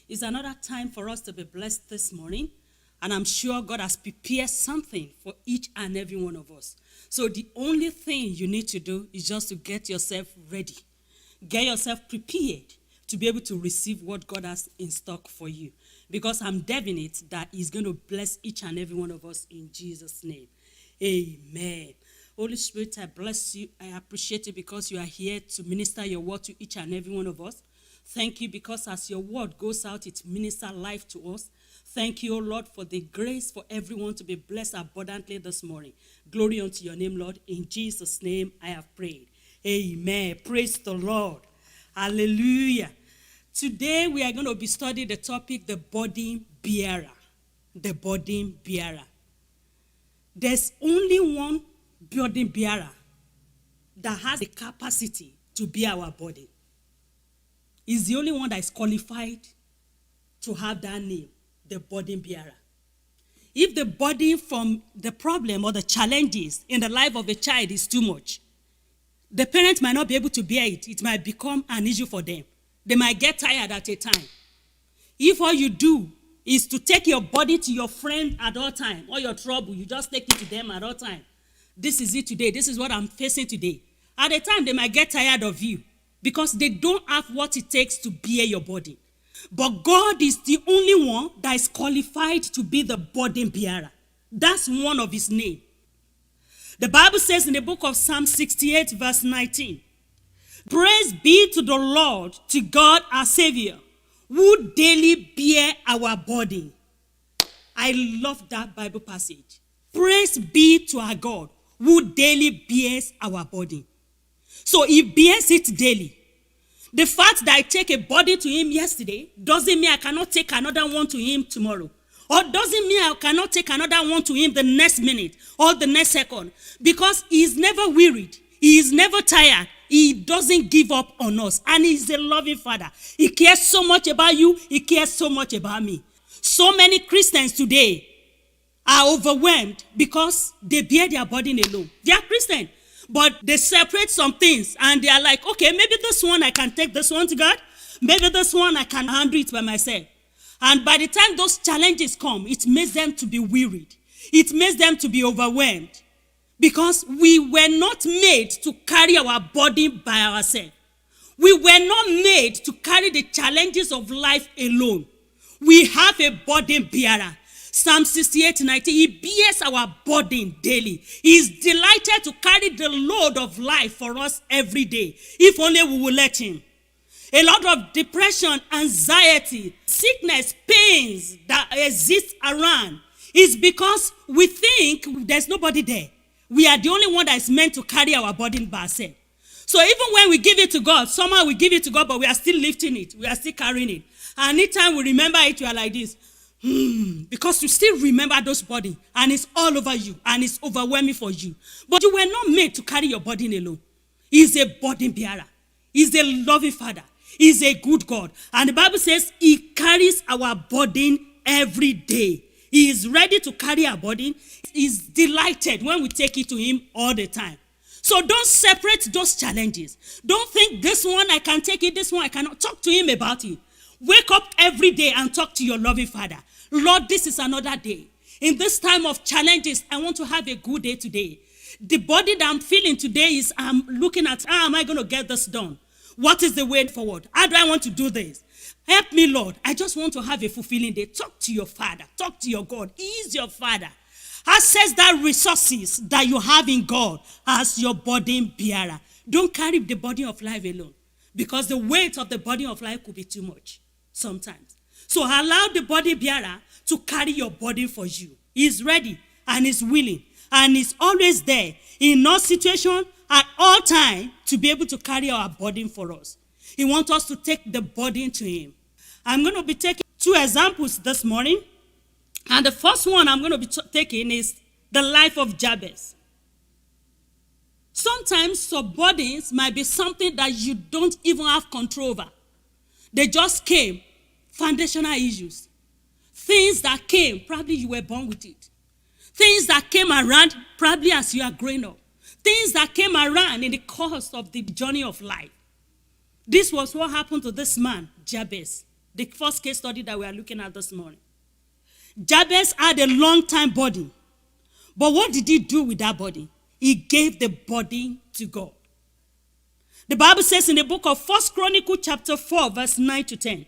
It's another time for us to be blessed this morning. And I'm sure God has prepared something for each and every one of us. So the only thing you need to do is just to get yourself ready. Get yourself prepared to be able to receive what God has in stock for you. Because I'm definite that He's going to bless each and every one of us in Jesus' name. Amen. Holy Spirit, I bless you. I appreciate you because you are here to minister your word to each and every one of us. Thank you because as your word goes out, it ministers life to us. Thank you, O Lord, for the grace for everyone to be blessed abundantly this morning. Glory unto your name, Lord. In Jesus' name I have prayed. Amen. Praise the Lord. Hallelujah. Today we are going to be studying the topic, the burden bearer. The burden bearer. There's only one burden bearer that has the capacity to bear our burden. He's the only one that is qualified to have that name, the burden bearer. If the burden from the problem or the challenges in the life of a child is too much, the parent might not be able to bear it. It might become an issue for them. They might get tired at a time. If all you do is to take your body to your friend at all time, all your trouble, you just take it to them at all time. This is it today. This is what I'm facing today. At a time, they might get tired of you because they don't have what it takes to bear your body. But God is the only one that is qualified to be the burden bearer. That's one of his name. The Bible says in the book of Psalm 68, verse 19, "Praise be to the Lord, to God our Savior, who daily bear our burden." I love that Bible passage. Praise be to our God, who daily bears our burden. So he bears it daily. The fact that I take a burden to him yesterday doesn't mean I cannot take another one to him tomorrow. Or doesn't mean I cannot take another one to him the next minute or the next second. Because he is never wearied. He is never tired. He doesn't give up on us. And he's a loving father. He cares so much about you. He cares so much about me. So many Christians today are overwhelmed because they bear their burden alone. They are Christian, but they separate some things and they are like, okay, maybe this one I can take this one to God. Maybe this one I can handle it by myself. And by the time those challenges come, it makes them to be wearied. It makes them to be overwhelmed. Because we were not made to carry our burden by ourselves. We were not made to carry the challenges of life alone. We have a burden bearer. Psalm 68:19, he bears our burden daily. He is delighted to carry the load of life for us every day, if only we will let him. A lot of depression, anxiety, sickness, pains that exist around is because we think there's nobody there. We are the only one that is meant to carry our burden by ourselves. So even when we give it to God, somehow we give it to God, but we are still lifting it. We are still carrying it. And anytime we remember it, we are like this. Because you still remember those burdens, and it's all over you, and it's overwhelming for you. But you were not made to carry your burden alone. He's a burden bearer. He's a loving father. He's a good God. And the Bible says he carries our burden every day. He is ready to carry our burden. He's delighted when we take it to him all the time. So don't separate those challenges. Don't think this one I can take it, this one I cannot. Talk to him about it. Wake up every day and talk to your loving father. Lord, this is another day. In this time of challenges, I want to have a good day today. The body that I'm feeling today is I'm looking at, how am I going to get this done? What is the way forward? How do I want to do this? Help me, Lord. I just want to have a fulfilling day. Talk to your father. Talk to your God. He is your father. Access that resources that you have in God as your burden bearer. Don't carry the burden of life alone, because the weight of the burden of life could be too much sometimes. So allow the burden bearer to carry your burden for you. He's ready and he's willing and he's always there in all situations at all time to be able to carry our burden for us. He wants us to take the burden to him. I'm going to be taking 2 examples this morning. And the first one I'm going to be taking is the life of Jabez. Sometimes some burdens might be something that you don't even have control over. They just came, foundational issues. Things that came, probably you were born with it. Things that came around, probably as you are growing up. Things that came around in the course of the journey of life. This was what happened to this man, Jabez. the first case study that we are looking at this morning. Jabez had a long-time burden. But what did he do with that body? He gave the body to God. The Bible says in the book of 1 Chronicles chapter 4, verse 9 to 10,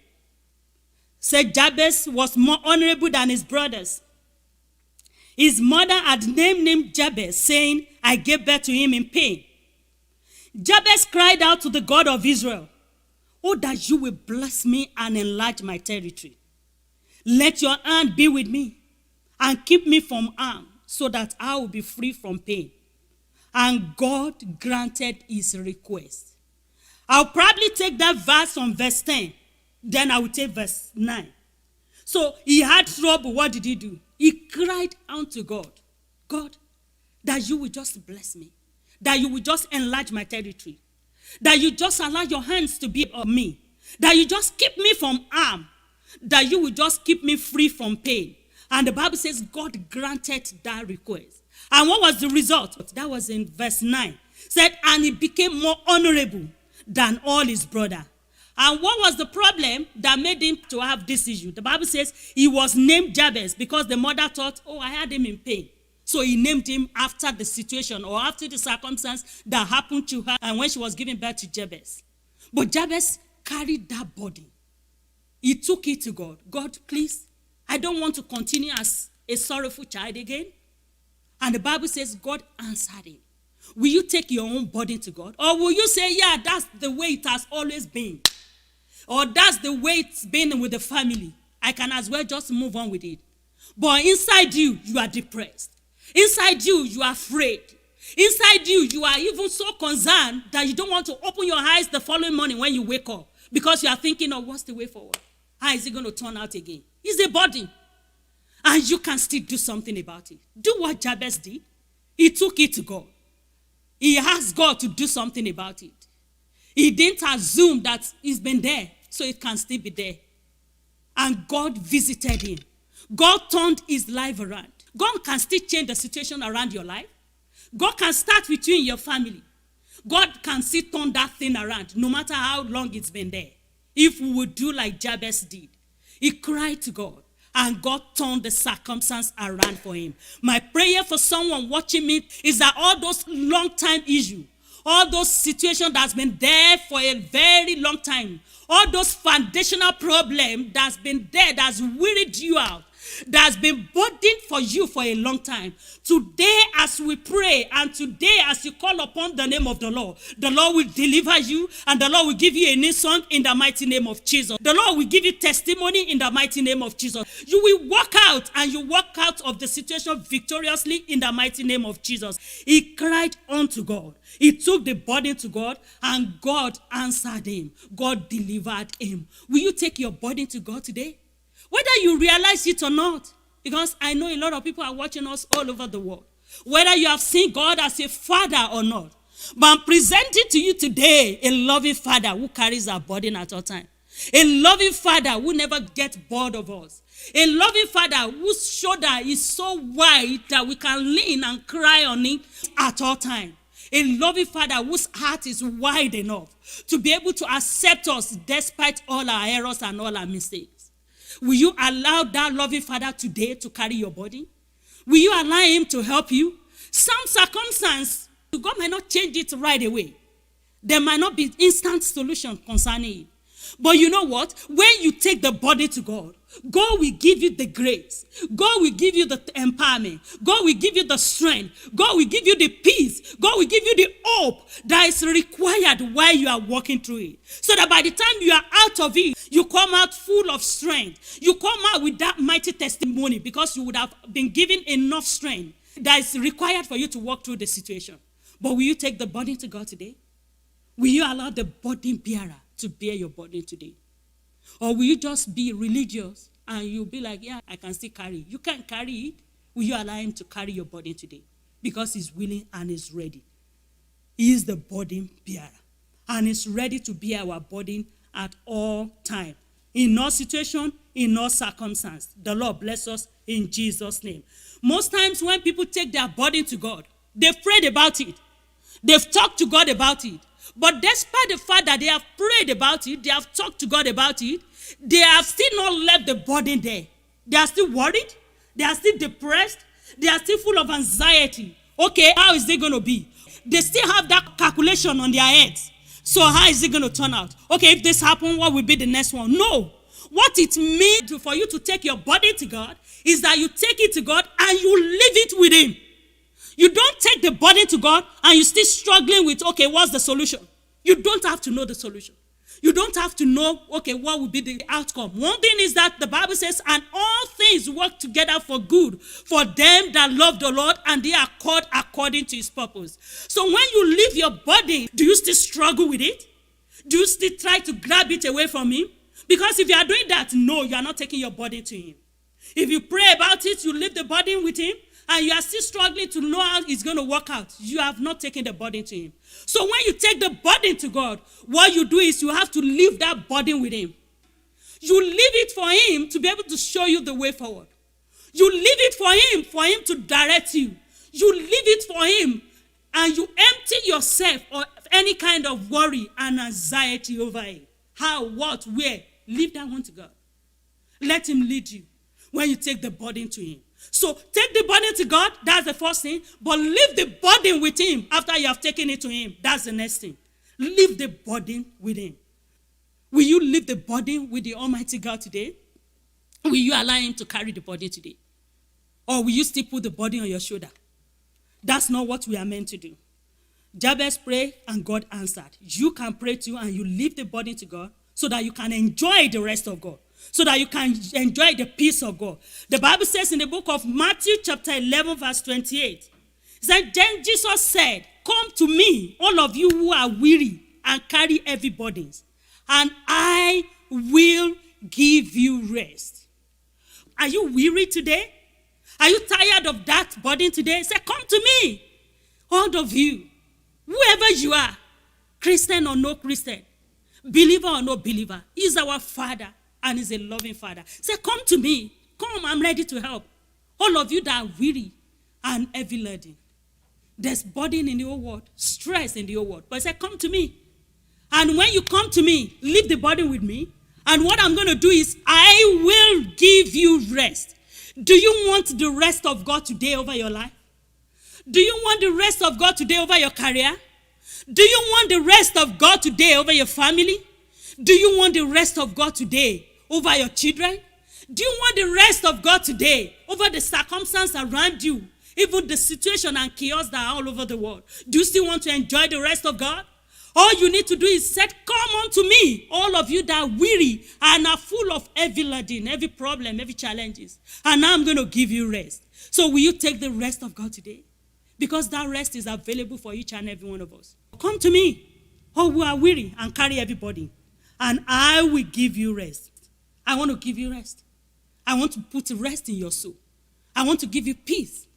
said Jabez was more honorable than his brothers. His mother had named him Jabez, saying, I gave birth to him in pain. Jabez cried out to the God of Israel, oh, that you will bless me and enlarge my territory. Let your hand be with me and keep me from harm, so that I will be free from pain. And God granted his request. I'll probably take that verse from verse 10. Then I will take verse 9. So he had trouble. What did he do? He cried unto God. God, that you will just bless me. That you will just enlarge my territory. That you just allow your hands to be on me. That you just keep me from harm. That you will just keep me free from pain. And the Bible says God granted that request. And what was the result? That was in verse 9. Said, and he became more honorable than all his brother. And what was the problem that made him to have this issue? The Bible says he was named Jabez because the mother thought, oh, I had him in pain. So he named him after the situation or after the circumstance that happened to her and when she was giving birth to Jabez. But Jabez carried that body. He took it to God. God, please, I don't want to continue as a sorrowful child again. And the Bible says God answered him. Will you take your own burden to God? Or will you say, yeah, that's the way it has always been? Or that's the way it's been with the family. I can as well just move on with it. But inside you, you are depressed. Inside you, you are afraid. Inside you, you are even so concerned that you don't want to open your eyes the following morning when you wake up. Because you are thinking, oh, what's the way forward? How is it going to turn out again? It's a burden. And you can still do something about it. Do what Jabez did. He took it to God. He asked God to do something about it. He didn't assume that it's been there, so it can still be there. And God visited him. God turned his life around. God can still change the situation around your life. God can start with you in your family. God can still turn that thing around, no matter how long it's been there. If we would do like Jabez did. He cried to God. And God turned the circumstance around for him. My prayer for someone watching me is that all those long-time issues, all those situations that's been there for a very long time, all those foundational problems that's been there, that's wearied you out, that's been burdened for you for a long time. Today as we pray and today as you call upon the name of the Lord will deliver you and the Lord will give you a new song in the mighty name of Jesus. The Lord will give you testimony in the mighty name of Jesus. You will walk out and you walk out of the situation victoriously in the mighty name of Jesus. He cried unto God. He took the burden to God and God answered him. God delivered him. Will you take your burden to God today? Whether you realize it or not, because I know a lot of people are watching us all over the world. Whether you have seen God as a father or not. But I'm presenting to you today a loving father who carries our burden at all times. A loving father who never gets bored of us. A loving father whose shoulder is so wide that we can lean and cry on him at all times. A loving father whose heart is wide enough to be able to accept us despite all our errors and all our mistakes. Will you allow that loving father today to carry your body? Will you allow him to help you? Some circumstance, God might not change it right away. There might not be instant solution concerning it. But you know what? When you take the body to God, God will give you the grace. God will give you the empowerment. God will give you the strength. God will give you the peace. God will give you the hope that is required while you are walking through it. So that by the time you are out of it, you come out full of strength. You come out with that mighty testimony because you would have been given enough strength that is required for you to walk through the situation. But will you take the burden to God today? Will you allow the burden bearer to bear your burden today? Or will you just be religious and you'll be like, yeah, I can still carry it. You can't carry it. Will you allow him to carry your burden today? Because he's willing and he's ready. He is the burden bearer. And he's ready to bear our burden at all time. In no situation, in no circumstance. The Lord bless us in Jesus' name. Most times when people take their burden to God, they've prayed about it. They've talked to God about it. But despite the fact that they have prayed about it, they have talked to God about it, they have still not left the burden there. They are still worried. They are still depressed. They are still full of anxiety. Okay, how is it going to be? They still have that calculation on their heads. So how is it going to turn out? Okay, if this happens, what will be the next one? No. What it means for you to take your body to God is that you take it to God and you leave it with Him. You don't take the burden to God and you're still struggling with, okay, what's the solution? You don't have to know the solution. You don't have to know, okay, what will be the outcome. One thing is that the Bible says, and all things work together for good for them that love the Lord and they are called according to His purpose. So when you leave your body, do you still struggle with it? Do you still try to grab it away from Him? Because if you are doing that, no, you are not taking your body to Him. If you pray about it, you leave the burden with Him, and you are still struggling to know how it's going to work out, you have not taken the burden to Him. So when you take the burden to God, what you do is you have to leave that burden with Him. You leave it for Him to be able to show you the way forward. You leave it for Him to direct you. You leave it for Him, and you empty yourself of any kind of worry and anxiety over it. How, what, where? Leave that one to God. Let Him lead you when you take the burden to Him. So take the burden to God, that's the first thing. But leave the burden with Him after you have taken it to Him. That's the next thing. Leave the burden with Him. Will you leave the burden with the Almighty God today? Will you allow Him to carry the burden today? Or will you still put the burden on your shoulder? That's not what we are meant to do. Jabez prayed and God answered. You can pray too and you leave the burden to God so that you can enjoy the rest of God. So that you can enjoy the peace of God. The Bible says in the book of Matthew chapter 11 verse 28. It said, then Jesus said, come to me, all of you who are weary and carry heavy burdens, and I will give you rest. Are you weary today? Are you tired of that burden today? Say, come to me, all of you, whoever you are, Christian or no Christian, believer or no believer. He's our Father. And He's a loving Father. Say, come to me. Come, I'm ready to help. All of you that are weary and heavy laden. There's burden in the whole world, stress in the whole world. But He said, come to me. And when you come to me, leave the burden with me. And what I'm going to do is, I will give you rest. Do you want the rest of God today over your life? Do you want the rest of God today over your career? Do you want the rest of God today over your family? Do you want the rest of God today over your children? Do you want the rest of God today over the circumstance around you, even the situation and chaos that are all over the world? Do you still want to enjoy the rest of God? All you need to do is say, come unto me, all of you that are weary and are full of heavy laden, every problem, every challenges. And now I'm going to give you rest. So will you take the rest of God today? Because that rest is available for each and every one of us. Come to me, all who are weary and carry heavy burden, and I will give you rest. I want to give you rest. I want to put rest in your soul. I want to give you peace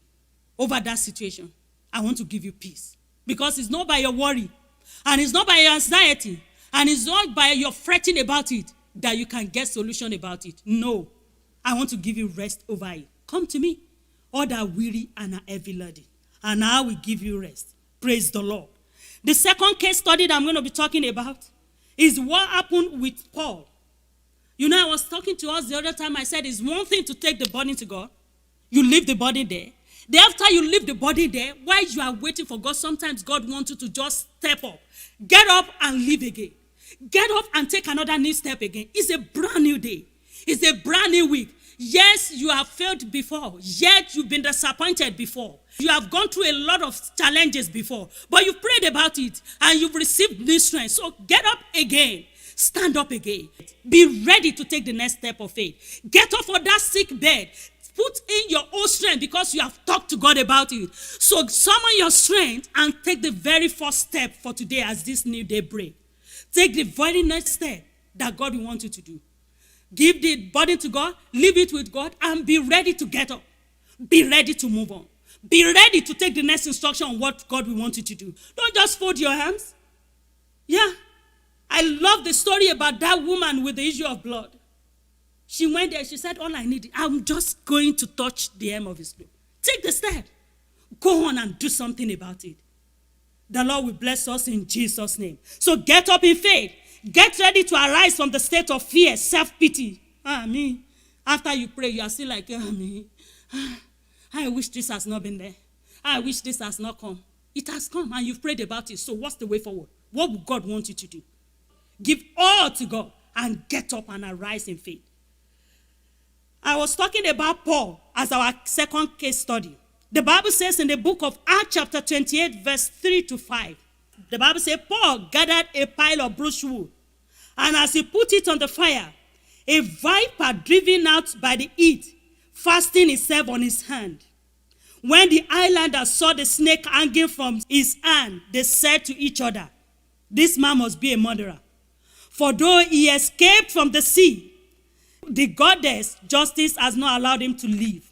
over that situation. I want to give you peace. Because it's not by your worry, and it's not by your anxiety, and it's not by your fretting about it that you can get solution about it. No. I want to give you rest over it. Come to me, all that are weary and are heavy laden, and I will give you rest. Praise the Lord. The second case study that I'm going to be talking about is what happened with Paul. You know, I was talking to us the other time. I said it's one thing to take the burden to God. You leave the body there. Then after you leave the body there, while you are waiting for God, sometimes God wants you to just step up. Get up and live again. Get up and take another new step again. It's a brand new day. It's a brand new week. Yes, you have failed before. Yet you've been disappointed before. You have gone through a lot of challenges before. But you've prayed about it and you've received new strength. So get up again. Stand up again. Be ready to take the next step of faith. Get off of that sick bed. Put in your own strength because you have talked to God about it. So summon your strength and take the very first step for today as this new day break. Take the very next step that God will want you to do. Give the burden to God, leave it with God, and be ready to get up. Be ready to move on. Be ready to take the next instruction on what God will want you to do. Don't just fold your hands. Yeah. I love the story about that woman with the issue of blood. She went there, she said, all I need, I'm just going to touch the hem of his cloak. Take the step. Go on and do something about it. The Lord will bless us in Jesus' name. So get up in faith. Get ready to arise from the state of fear, self-pity. Me. After you pray, you are still like, me. I wish this has not been there. I wish this has not come. It has come and you've prayed about it. So what's the way forward? What would God want you to do? Give all to God and get up and arise in faith. I was talking about Paul as our second case study. The Bible says in the book of Acts chapter 28 verse 3 to 5. The Bible says Paul gathered a pile of brushwood, and as he put it on the fire, a viper driven out by the heat fastened itself on his hand. When the islanders saw the snake hanging from his hand, they said to each other, this man must be a murderer. For though he escaped from the sea, the goddess justice has not allowed him to live.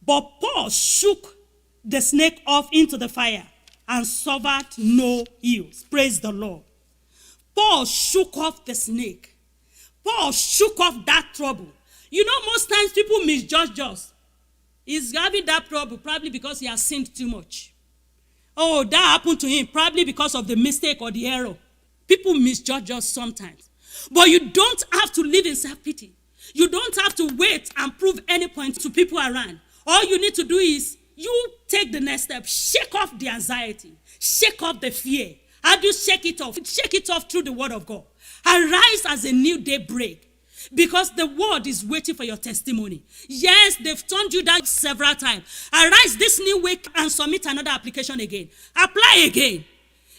But Paul shook the snake off into the fire and suffered no ills. Praise the Lord. Paul shook off the snake. Paul shook off that trouble. You know, most times people misjudge us. He's having that trouble probably because he has sinned too much. Oh, that happened to him probably because of the mistake or the error. People misjudge us sometimes. But you don't have to live in self-pity. You don't have to wait and prove any point to people around. All you need to do is you take the next step. Shake off the anxiety. Shake off the fear. How do you shake it off? Shake it off through the word of God. Arise as a new day break. Because the word is waiting for your testimony. Yes, they've turned you down several times. Arise this new week and submit another application again. Apply again.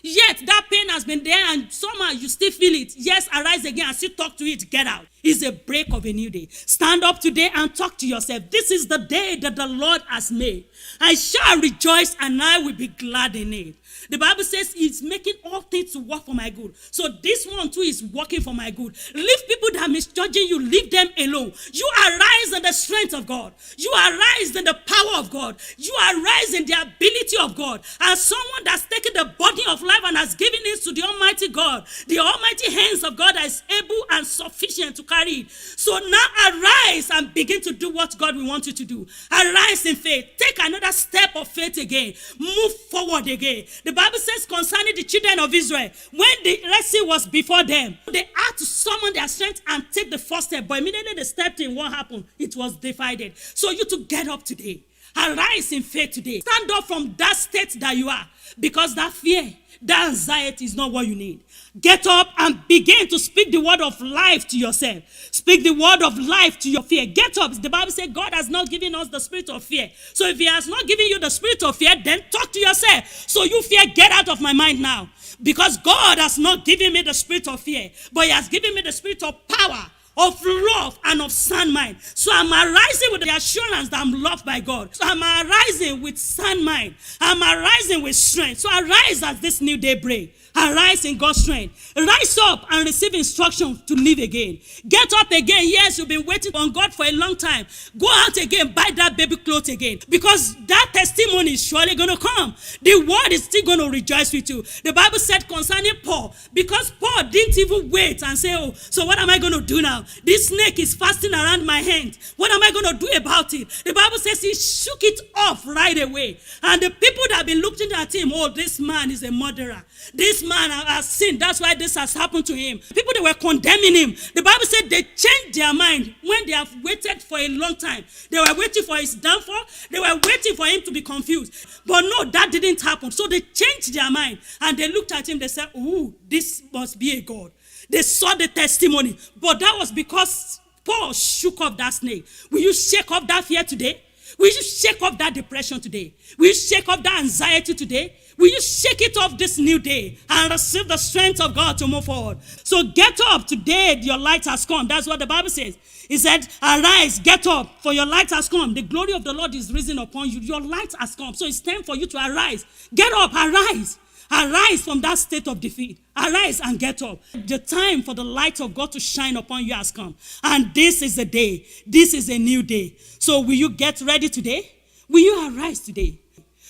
Yet that pain has been there and somehow you still feel it. Yes, arise again and still talk to it. Get out. It's a break of a new day. Stand up today and talk to yourself. This is the day that the Lord has made. I shall rejoice and I will be glad in it. The Bible says he's making all things to work for my good. So this one too is working for my good. Leave people that are misjudging you. Leave them alone. You arise in the strength of God. You arise in the power of God. You arise in the ability of God. As someone that's taken the body of life and has given it to the Almighty God. The Almighty hands of God is able and sufficient to carry it. So now arise and begin to do what God will want you to do. Arise in faith. Take another step of faith again. Move forward again. The Bible says concerning the children of Israel, when the Red Sea was before them, they had to summon their strength and take the first step. But immediately they stepped in, what happened? It was divided. So you to get up today. Arise in faith today. Stand up from that state that you are. Because that fear, that anxiety is not what you need. Get up and begin to speak the word of life to yourself. Speak the word of life to your fear. Get up. The Bible says God has not given us the spirit of fear. So if he has not given you the spirit of fear, then talk to yourself. So you fear, get out of my mind now. Because God has not given me the spirit of fear, but he has given me the spirit of power, of love, and of sound mind. So I'm arising with the assurance that I'm loved by God. So I'm arising with sound mind. I'm arising with strength. So arise as this new day break. Arise in God's strength. Rise up and receive instruction to live again. Get up again. Yes, you've been waiting on God for a long time. Go out again. Buy that baby clothes again. Because that testimony is surely going to come. The word is still going to rejoice with you. The Bible said concerning Paul, because Paul didn't even wait and say, oh, so what am I going to do now? This snake is fastening around my hand. What am I going to do about it? The Bible says he shook it off right away. And the people that have been looking at him, oh, this man is a murderer. This man has sinned. That's why this has happened to him. People that were condemning him, the Bible said they changed their mind when they have waited for a long time. They were waiting for his downfall. They were waiting for him to be confused. But no, that didn't happen. So they changed their mind and they looked at him. They said, oh, this must be a God. They saw the testimony. But that was because Paul shook off that snake. Will you shake off that fear today? Will you shake off that depression today? Will you shake off that anxiety today? Will you shake it off this new day and receive the strength of God to move forward? So get up today, your light has come. That's what the Bible says. He said, arise, get up, for your light has come. The glory of the Lord is risen upon you. Your light has come. So it's time for you to arise. Get up, arise. Arise from that state of defeat. Arise and get up. The time for the light of God to shine upon you has come. And this is the day. This is a new day. So will you get ready today? Will you arise today?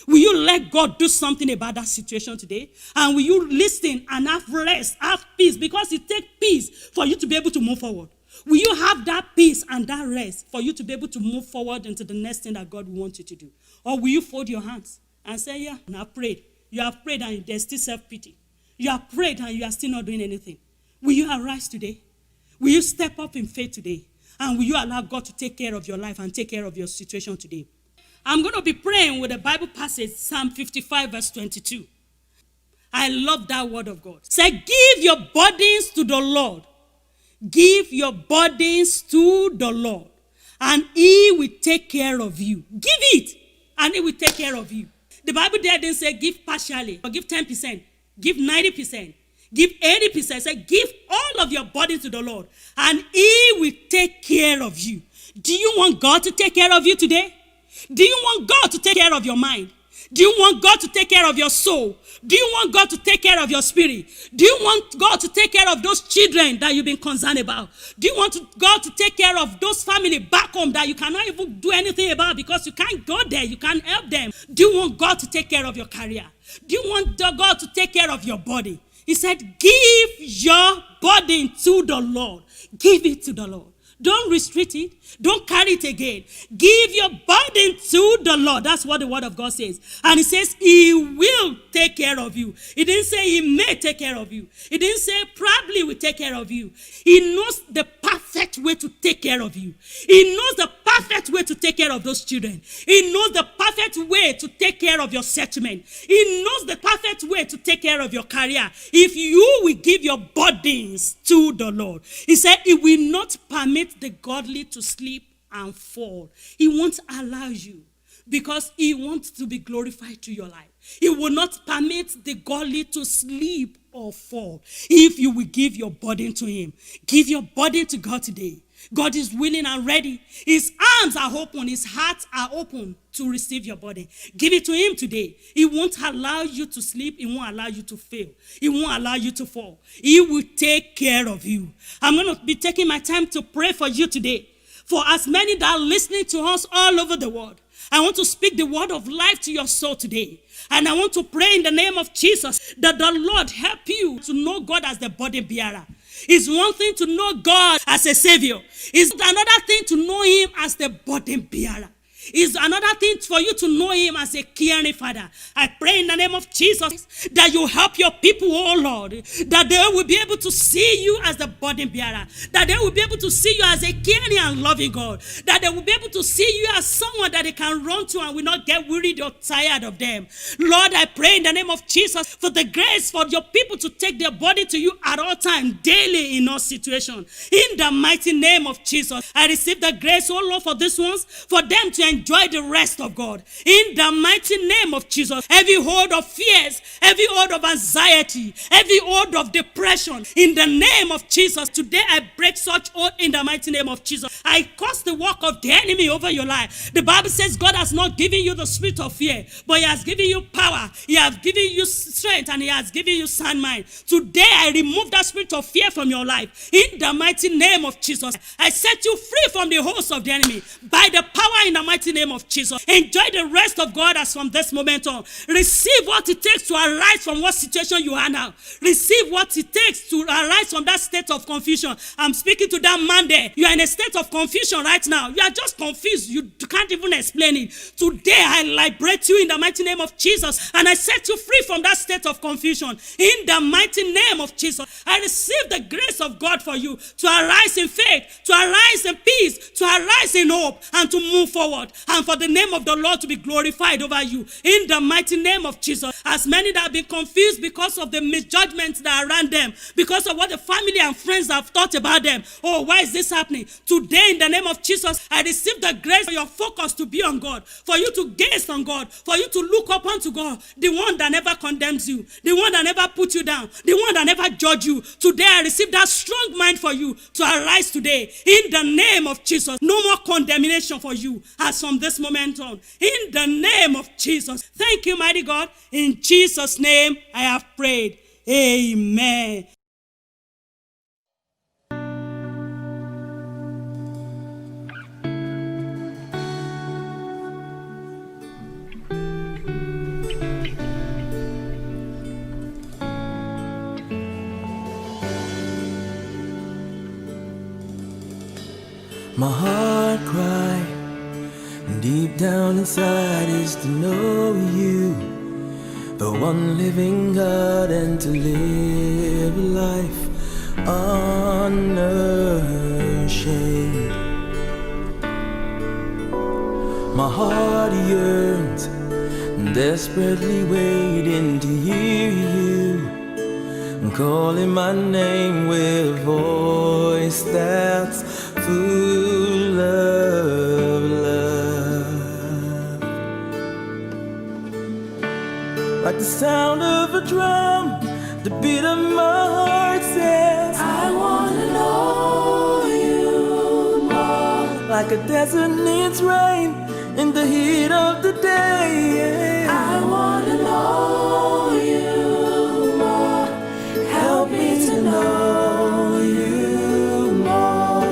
Will you let God do something about that situation today? And will you listen and have rest, have peace? Because it takes peace for you to be able to move forward. Will you have that peace and that rest for you to be able to move forward into the next thing that God wants you to do? Or will you fold your hands and say, yeah, and I prayed. You have prayed and there's still self-pity. You have prayed and you are still not doing anything. Will you arise today? Will you step up in faith today? And will you allow God to take care of your life and take care of your situation today? I'm going to be praying with a Bible passage, Psalm 55, verse 22. I love that word of God. Say, give your burdens to the Lord. Give your burdens to the Lord, and he will take care of you. Give it, and he will take care of you. The Bible there didn't say give partially, or give 10%, give 90%, give 80%. Say, give all of your burdens to the Lord, and he will take care of you. Do you want God to take care of you today? Do you want God to take care of your mind? Do you want God to take care of your soul? Do you want God to take care of your spirit? Do you want God to take care of those children that you've been concerned about? Do you want God to take care of those family back home that you cannot even do anything about because you can't go there, you can't help them? Do you want God to take care of your career? Do you want God to take care of your body? He said, give your burden to the Lord. Give it to the Lord. Don't restrict it. Don't carry it again. Give your burden to the Lord. That's what the word of God says. And it says he will take care of you. It didn't say he may take care of you. It didn't say probably will take care of you. He knows the perfect way to take care of you. He knows the perfect way to take care of those children. He knows the perfect way to take care of your settlement. He knows the perfect way to take care of your career. If you will give your burdens to the Lord. He said he will not permit the godly to sleep and fall. He won't allow you because he wants to be glorified to your life. He will not permit the godly to sleep or fall if you will give your burden to him. Give your burden to God today. God is willing and ready. His arms are open. His heart are open to receive your burden. Give it to him today. He won't allow you to sleep. He won't allow you to fail. He won't allow you to fall. He will take care of you. I'm going to be taking my time to pray for you today. For as many that are listening to us all over the world, I want to speak the word of life to your soul today. And I want to pray in the name of Jesus that the Lord help you to know God as the burden bearer. It's one thing to know God as a savior. It's another thing to know him as the burden bearer. It's another thing for you to know him as a caring father. I pray in the name of Jesus that you help your people, oh Lord, that they will be able to see you as the burden bearer, that they will be able to see you as a caring and loving God, that they will be able to see you as someone that they can run to and will not get worried or tired of them. Lord, I pray in the name of Jesus for the grace for your people to take their body to you at all times, daily in all situations. In the mighty name of Jesus, I receive the grace, oh Lord, for these ones, for them to enjoy the rest of God. In the mighty name of Jesus, every hold of fears, every hold of anxiety, every hold of depression, in the name of Jesus, today I break such hold in the mighty name of Jesus. I curse the work of the enemy over your life. The Bible says God has not given you the spirit of fear, but he has given you power, he has given you strength, and he has given you sound mind. Today I remove that spirit of fear from your life. In the mighty name of Jesus, I set you free from the host of the enemy by the power in the mighty name of Jesus. Enjoy the rest of God as from this moment on. Receive what it takes to arise from what situation you are now. Receive what it takes to arise from that state of confusion. I'm speaking to that man there. You are in a state of confusion right now. You are just confused. You can't even explain it. Today I liberate you in the mighty name of Jesus, and I set you free from that state of confusion. In the mighty name of Jesus, I receive the grace of God for you to arise in faith, to arise in peace, to arise in hope, and to move forward, and for the name of the Lord to be glorified over you. In the mighty name of Jesus, as many that have been confused because of the misjudgments that are around them, because of what the family and friends have thought about them. Oh, why is this happening? Today, in the name of Jesus, I receive the grace for your focus to be on God, for you to gaze on God, for you to look up unto God, the one that never condemns you, the one that never put you down, the one that never judge you. Today, I receive that strong mind for you to arise today. In the name of Jesus, no more condemnation for you as from this moment on. In the name of Jesus. Thank you, mighty God. In Jesus' name, I have prayed. Amen. My heart cry deep down inside is to know you the one living God, and to live a life unashamed. My heart yearns, desperately waiting to hear you calling my name with a voice that's full of love. Like the sound of a drum, the beat of my heart says, I wanna know you more. Like a desert needs rain in the heat of the day, I wanna know you more. Help me to know you more.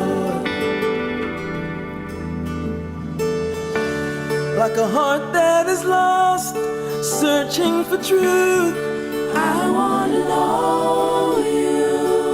Like a heart that is lost, searching for truth, I wanna know